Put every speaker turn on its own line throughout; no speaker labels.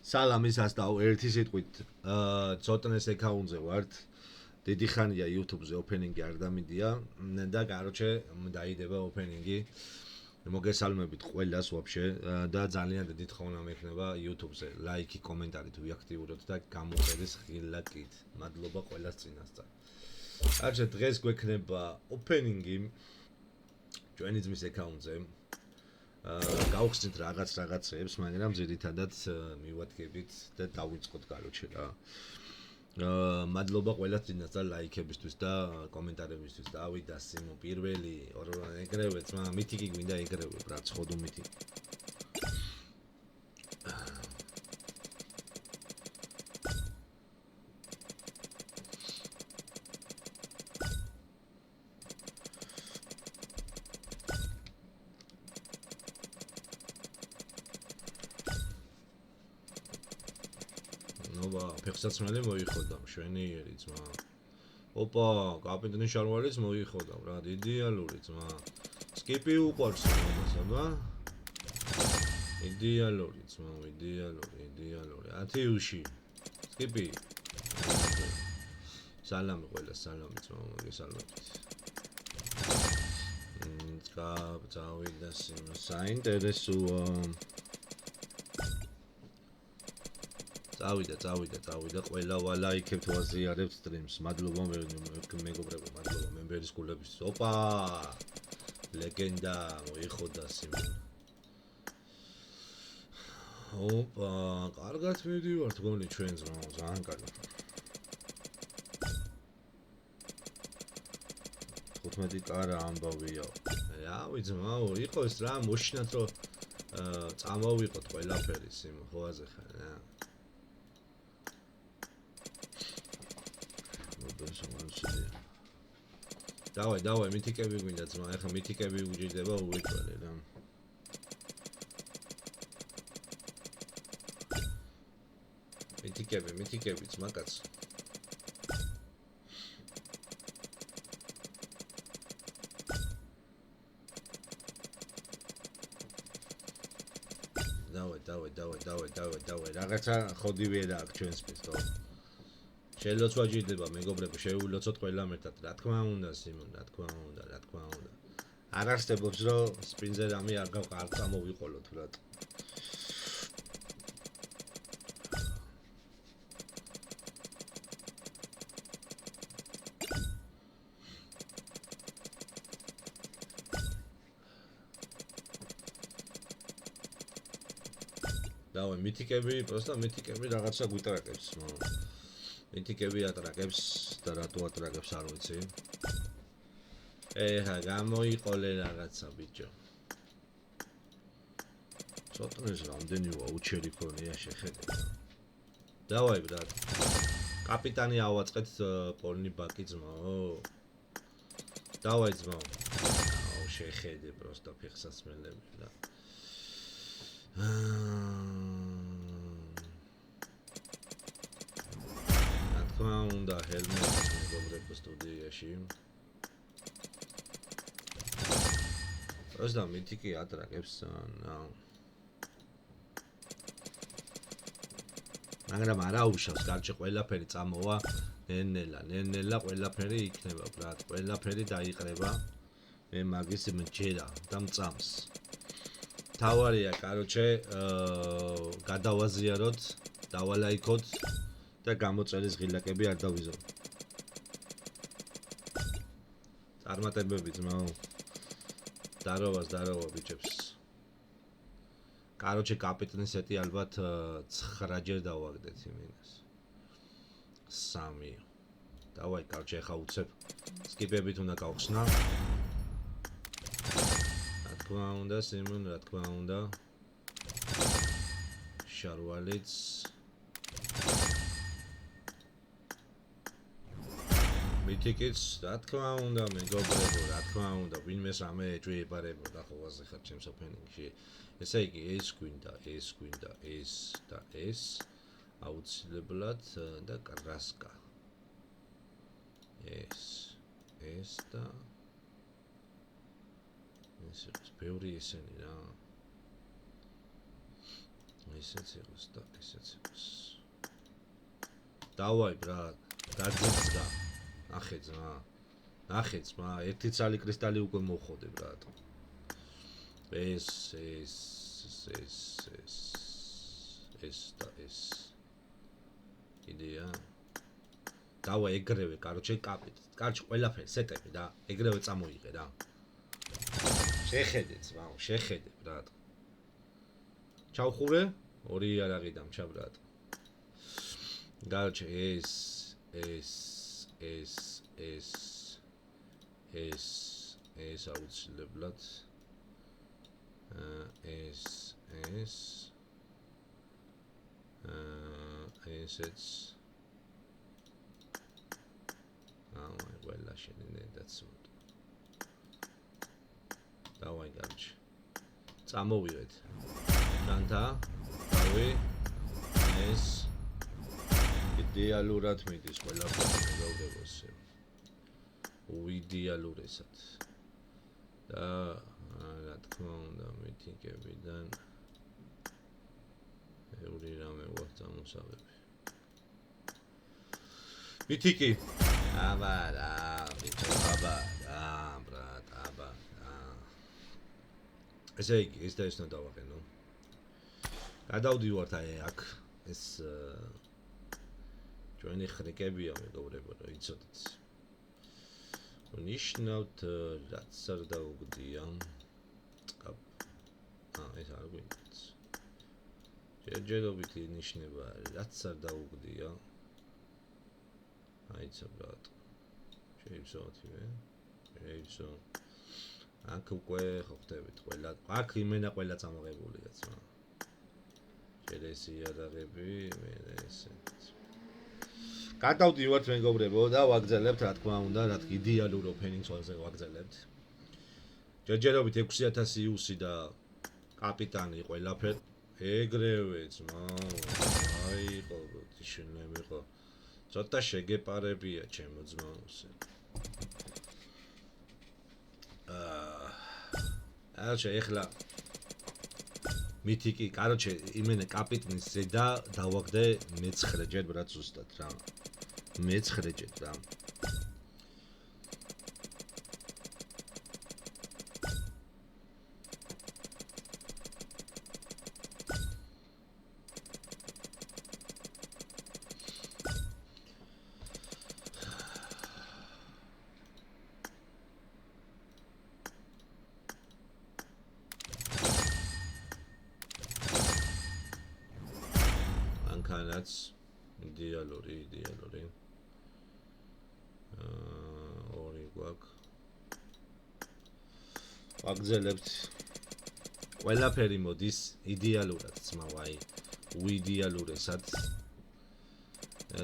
სალამის ასტაო ერთი სიტყვით ცოტნეს აკაუნტზე ვართ დიდი ხანია YouTube-ზე ოპენინგი არ დამიდია და короче დაიდება ოპენინგი მოგესალმებით ყველას вообще და ძალიან დიდი თხოვნა მექნება YouTube-ზე ლაიქი კომენტარი თუ ვიაქტიუროთ და გამოყენეს ღილაკით მადლობა ყველას წინასწარ короче დღეს გვექნება ოპენინგი ჩვენი ძმის აკაუნტზე გავხსნით რაღაცებს, მაგრამ ძირითადად მივადგებით და დავიწყოთ короче რა. მადლობა ყველას წინასწარ ლაიქებისთვის და კომენტარებისთვის. დავიდა სიმო პირველი ეგრევე ძმა მითიკი გვინდა ეგრევე რა ცხოდო მითიკი. ფეხსაცმელი მოიხოდა მშვენიერი ძმა. ოპა, კაპიტანი შარვალიც მოიხოდა რა, იდეალური ძმა. სკიპი უყვარს ამასაბა. იდეალური ძმა, იდეალური. 10 უში. სკიპი. სალამი ყველას, სალამი ძმა, მოგესალმებით. წავიდა საინტერესოა. წავიდა ყველა ვალაიქებთ ვაზიარებთ სტრიმს მადლობა მეგობრებო მადლობა მემბერის გულების ოპა ლეგენდა მოიხოდა სიმონ ოპა კარგად მივდივართ გონი ჩვენ ძალიან კარგი 15 კარა ამბავია რავი ძმაო იყო ეს რა მოშინათ რომ წამოვიყოთ ყველაფერი სიმო ხოაზე ხარ რა დავай მითიკები გვინდა ძმა ეხა მითიკები უჯდება უეჭვალე რა მითიკები ძმა კაც დავай რაღაცა ხოდივერა აქ ჩვენს პისტო შეიძლება ვაჯირდება მეგობრებო შევილოცოთ ყველამ ერთად რა თქმა უნდა სიმონ რა თქმა უნდა არ არსებობს რომ სპინზე რამე არ წამოვიყოლოთ რა დავай მითიკები რაღაცა გვიტრაკებს მითიკები ატრაკებს და რატო ატრაკებს არ ვიცი. ეჰა გამოიყოლე რაღაცა ბიჭო. ცოტნეს რამდენი ვაუჩერი ქონია შეხედე. დავაი ბრატ. კაპიტანი ავაწყეთ პოლნი ბაკი ძმაო. დავაი ძმაო. აუ შეხედე პროსტა ფეხსაცმელები და თქმა უნდა ჰელმეტს მეგობრებო სტუდიაში პროსტა მითიკი ატრაკებს მაგრამ არა უშავს გარჩე ყველაფერი წამოვა ნენელა ყველაფერი იქნება ბრატ ყველაფერი დაიყრება მე მაგის მჯერა და მწამს თავარია короче გადავაზიაროთ დავალაიქოთ და გამოწერის ღილაკები არ დავიზო. წარმატებები ძმაო. დაროვა ბიჭებს. короче კაპიტანის ეტი ალბათ 9 ჯერ დავაგდეთ იმინეს. 3. დავაი короче ხა უცებ სკიპებით უნდა გავხსნა. რა თქმა უნდა სიმონ რა თქმა უნდა. შარვალიც მითიკიც რა თქმა უნდა მეგობრებო რა თქმა უნდა ვინმეს რამე ეჭვიებარებოდა ხოლმე ხარ ჩემს ოპენინგში ესე იგი ეს გვინდა ეს და ეს აუცილებლად და კრასკა ეს და ეს ბევრი ესენი რა ისეც იყოს და ისეც იყოს. დავაი ბრატ, გაძეცდა. ნახე ძმა. ნახე ძმა, ერთი ცალი კრისტალი უკვე მოვხოდე ბრატ. ეს და ეს. იდეა. დავა ეგრევე, კაროჩე კაპით. კარჩ ყველაფერი სეტები და ეგრევე წამოიღე რა. შეხედე ძმაო, შეხედე ბრატ. ჩავხურე, ორი იარაღი დამჩა ბრატ. კაროჩე ეს აუცილებლად ესეც აი ყველა შენინე დაცვოთ. დავაი კაროჩე. წამოვიღეთ. ჯანთა, დავი ეს იდეალურად მიდის ყველაფერი მეგობრებოსე. უიდეალურესად. და რა თქმა უნდა მითინგებიდან ეური რამე გვაქვს წამოსავები. მითიკი. აბა რა, ბიჭო, აბა რა, ბრატ, აბა რა. ესე იგი, ეს და ეს უნდა დავაყენო. გადავდივართ აი აქ ეს ჩვენი ხრიკებია მეგობრებო, რა იცოდეთ. ნიშნავთ რაც არ დაუგდია. ეს არ გვინდათ. ჯერჯერობით ინიშნება რაც არ დაუგდია. აიცა ბრატ. შეიძლება შეიძლება. აქ უკვე ხვდებით ყველა. აქ იმენა ყველა წამოღებულია ძმა. ჯერესი იარაღები, მე ესეთ. გადავდივართ მეგობრებო და ვაგზელებთ რა თქმა უნდა, რა თქმა იდეალურ ოფენინგს ვაგზელებთ. ჯერჯერობით 6000 იუსი და კაპიტანი ყველაფერი ეგრევე ძმა. აი ყოველთვის შემეყო. ცოტა შეგეპარებია ჩემო ძმაოსე. აჩა ეხლა მითიკი, კაროჩე იმენა კაპიტნის ზედა დავაგდე მე-9 ჯერ ბრატ ზუსტად რა. მე-9 ჯერ რა. მანქანაც იდეალური. ორი გვაქვს. ვაგზელებთ. ყველაფერი მოდის იდეალურად ძმაო, აი უიდეალურესად.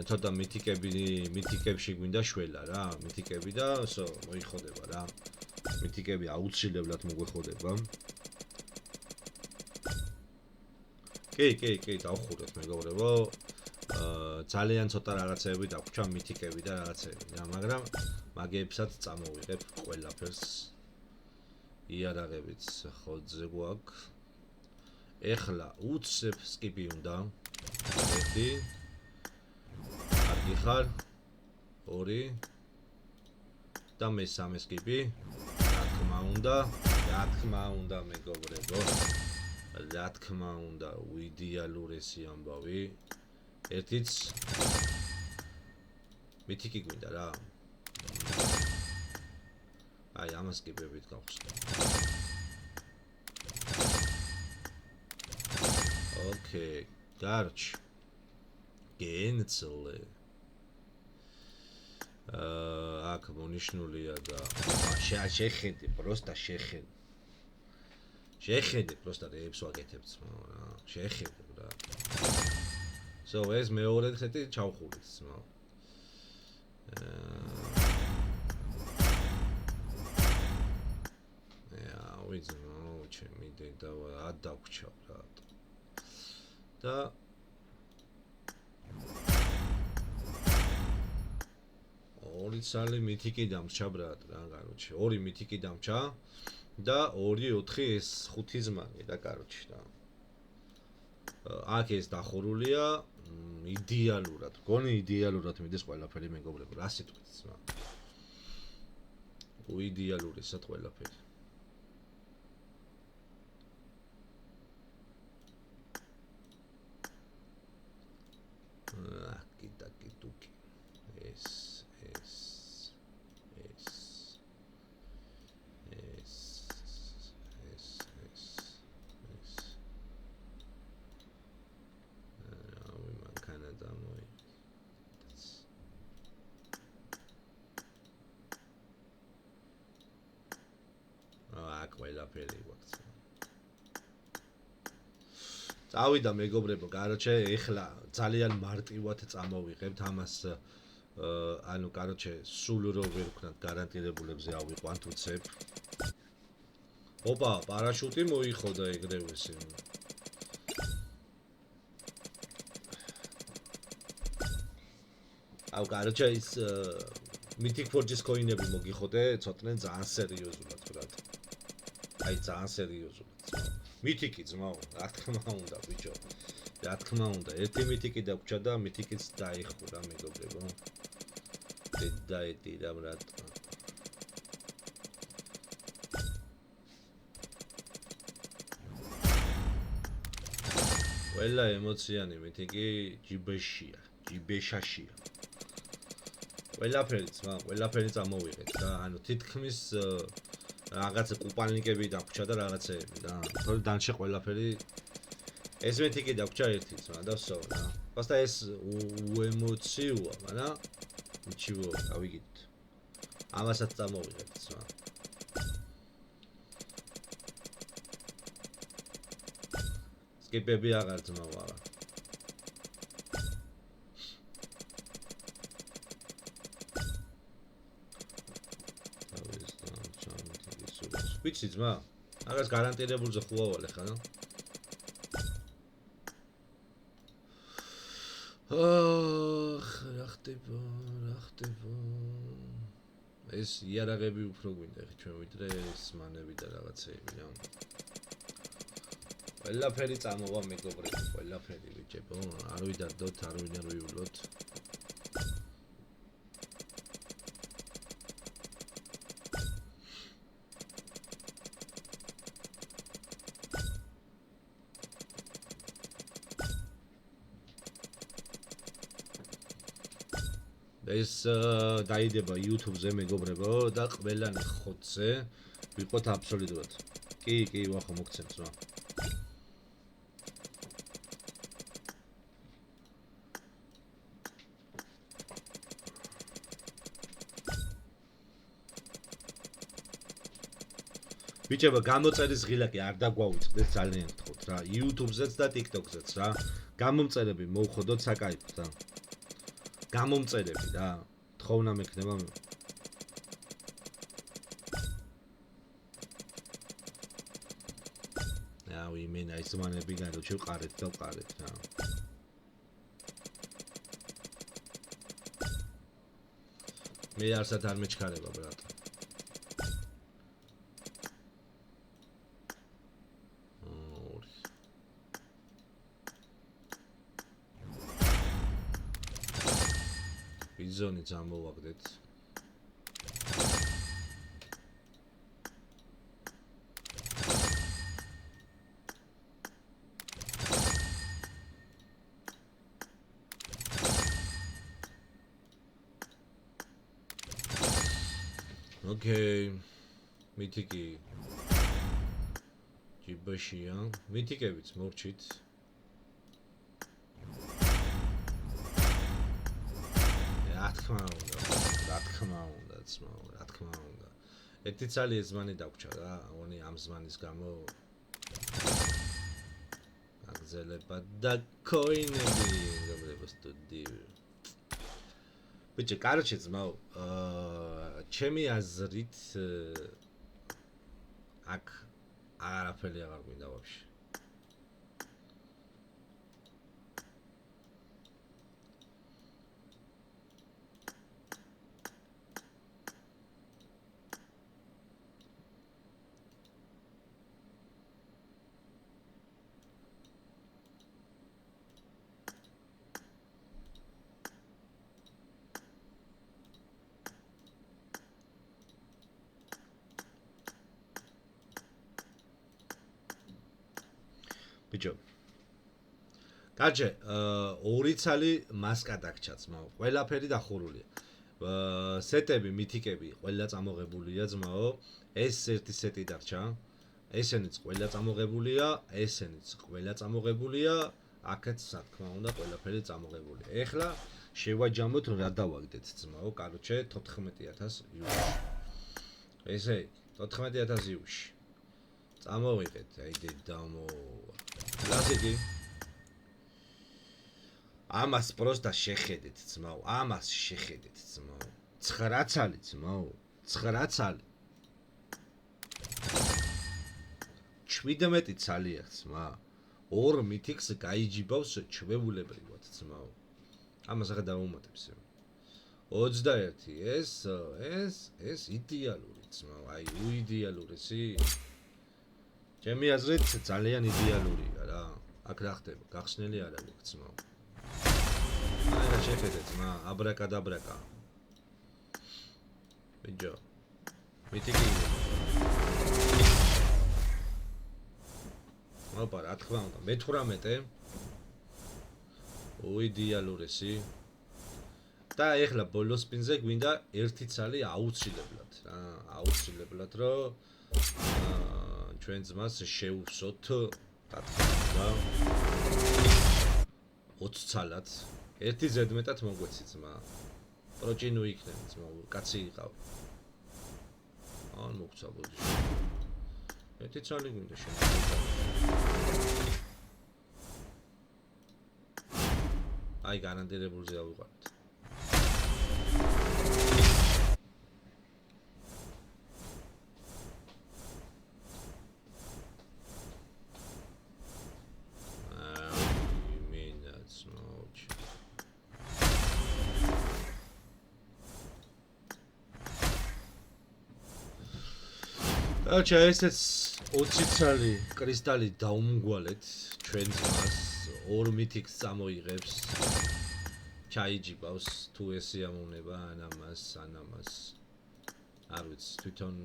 ცოტა მითიკებში გვინდა შველა რა, მითიკები და სო მოიხოდება რა. მითიკები აუცილებლად მოგვეხოდება. კი, დავხურეთ მეგობრებო. ძალიან ცოტა რაღაცეები დაგვრჩა მითიკები და რაღაცეები რა, მაგრამ მაგეებსაც წამოვიღებ ყველაფერს. იარაღებიც ხოძზე გვაქვს. ეხლა უცებ სკიპი უნდა. 1 გიხარ 2 და მე-3 სკიპი. რა თქმა უნდა მეგობრებო. რა თქმა უნდა, უიდეალურესი ამბავი. ერთიც მითიკი გვინდა რა. აი ამას კიბებით გავხსნა. ოკეი, გარჩ. გენცლე. აქ მონიშნულია და შეხედე, პროსტა შეხედე. შეხედე, პროსტა რეებს ვაკეთებ ძმაო რა. შეხედე რა. ეს მეორე ხეთი ჩავხურით ძმაო. ვიძმაო, ჩემი დედა ადაგვრჩა რა. და ორი ცალი მითიკი დამრჩა ბრატ რა, კაროჩე. ორი მითიკი დამრჩა და 2 4 ეს 5 ზმანი და კაროჩე რა. აქ ეს დახურულია იდეალურად. გონი იდეალურად მიდის ყველაფერი მეგობრებო, რა სიტყვით ძმა. უიდეალურისად ყველაფერი. კიტაკიტუკი. ეს ყველაფერი გვაქვს. წავიდა მეგობრებო, კაროჩე, ეხლა ძალიან მარტივად წამოვიღებთ ამას ანუ კაროჩე, სულ რო ვერ ვქნათ გარანტირებულებზე ავიყვანთ უცებ. ოპა, პარაშუტი მოიხოდა ეგრევე ისე. აუ კაროჩე, ის Mythic Forge-ის coin-ები მოგიხოდე, ცოტნე ძალიან სერიოზულად ვთქვათ. აი ძალიან სერიოზულად. მითიკი ძმაო, რა თქმა უნდა ბიჭო. რა თქმა უნდა, ერთი მითიკი დაგვრჩა და მითიკიც დაიხურა მეგობრებო. დაეტირა ბრატ. ყველა ემოციანი მითიკი ჯიბეშია, ჯიბეშაშია. ყველაფერი ძმა, ყველაფერი წამოვიღეთ და ანუ თითქმის რაღაცა კუპალნიკები დაგვრჩა და რაღაცეები და თორე დანჩე ყველაფერი ეს მეთიკი დაგვრჩა ერთი ძმა და ვსო რა. პასტა ეს უემოციოა, მაგრამ ნიჩიო, გავიგით. ამასაც წამოვიღეთ ძმა. სკიპები აღარ ძმა ვარა. ვიცი ძმა, აღარს გარანტირებულზე ხუავალე ხა, ნო? რა ხდება? ეს იარაღები უფრო გვინდა ხე ჩვენ ვიდრე ეს მანები და რაღაცეები, რა. ყველაფერი წამოვა მეგობრებო, ყველაფერი ბიჭებო, არ ვიდარდოთ, არ ვინერვიულოთ. ეს დაიდება YouTube-ზე მეგობრებო და ყველანი ხოცზე ვიყოთ აბსოლუტურად. კი, ვახო მოგცემს რა. ბიჭებო, გამოწერის ღილაკი არ დაგვაუწყდეთ ძალიან გთხოვთ რა. YouTube-ზეც და TikTok-ზეც რა. გამომწერები მოვხოდოთ საკაიფოდ რა. გამომწერები რა. თხოვნა მექნება. აუ იმენა ის მანები გადავჩევ ყარეთ და ყარეთ რა. მე არსად არ მეჩქარება ბრატ. ზონი წამოვაგდეთ. ოკეი. მითიკი. ჯიბაშია. მითიკებიც მორჩით. რა თქმა უნდა, ძმაო, რა თქმა უნდა. ერთი ცალი ზმანი დაგვრჩა რა, ონი ამ ზმანის გამო აგზელება და coin-ები გამრება სტუდიო. ბიჭო, კაროჩე ძმაო, ჩემი აზრით აქ არაფერი აღარ გვინდა ვაფშე. ბიჭო. კარჯე, ორი ცალი მასკა დაგჭა ძმაო. ყველაფერი დახურულია. სეტები, მითიკები ყველა წამოღებულია ძმაო. ეს ერთი სეტი დარჩა. ესენიც ყველა წამოღებულია, ესენიც ყველა წამოღებულია. აქაც რა თქმა უნდა ყველაფერი წამოღებულია. ეხლა შევაჯამოთ რა დავაგდეთ ძმაო. კაროჩე 14000 იუში. ესე 14000 იუში. წამოვიღეთ, აი დედამო. ლაზიგი. ამას პროსტა შეხედეთ ძმაო. ამას შეხედეთ ძმაო. 9 ცალი ძმაო. 9 ცალი. 17 ცალია ძმა. ორ მითიქს გაიჯიბავს ჩვეულებრივად ძმაო. ამას ახლა დავუმატებს. 21 ეს იდეალური ძმაო. აი უიდეალურესი. ჩემი აზრით ძალიან იდეალურია რა. აქ რა ხდება? გახსნელი არ არის ძმაო. აი რა შეხედეთ ძმა, აბრაკადაბრაკა. ბიჭო. მითიკი. ოპა, რა თქმა უნდა, მე-18 უიდეალურესი. და ეხლა ბოლოს სპინზე გვინდა ერთი ცალი აუცილებლად, რა, აუცილებლად, რომ ჩვენ ძმას შევვსოთ და 20 ცალად. ერთი ზედმეტად მოგვეცი ძმა. პროჭინუ იქნება ძმა, კაცი იყავ. ან მოგცა ბოდი. ერთი ცალი გვინდა შენ. აი გარანტირებულზე ავიყვანეთ. აჩა ესეც 20 ცალი კრისტალი დაუმგვალეთ ჩვენ ძმას. ორ მითიქს წამოიღებს. ჩაიჯიბავს თუ ესე ამონება ან ამას. არ ვიცი, თვითონ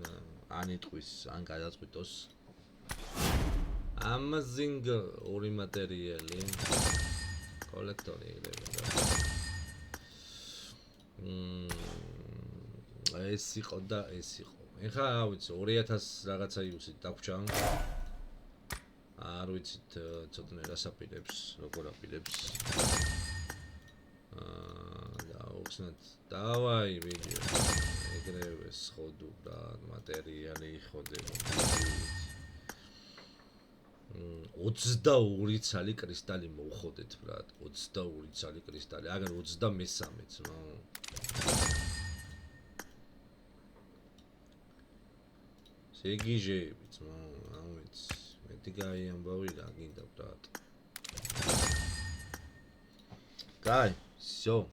ან იტყვის, ან გადაწყვიტოს. Amazing ორი მატერიალი. კოლექტორი იღებდა. ეს იყო და ეს იყო. ეხლა რა ვიცი 2000 რაღაცა იუსით დაგვრჩა. არ ვიცით ცოტნე რას აპირებს, როგორ აპირებს. და უცნად დავაი ვიდეო. ეგრევე სხოდუ რა მატერიალი იხოდება. 22 ცალი კრისტალი მოვხოდეთ ბრატ. 22 ცალი კრისტალი. აგარ 23-იც, ნო. სეგიჟებიც, ნო, ამიც. მეტი გაი ამბავი რა გინდა ბრატ. Кай, всё.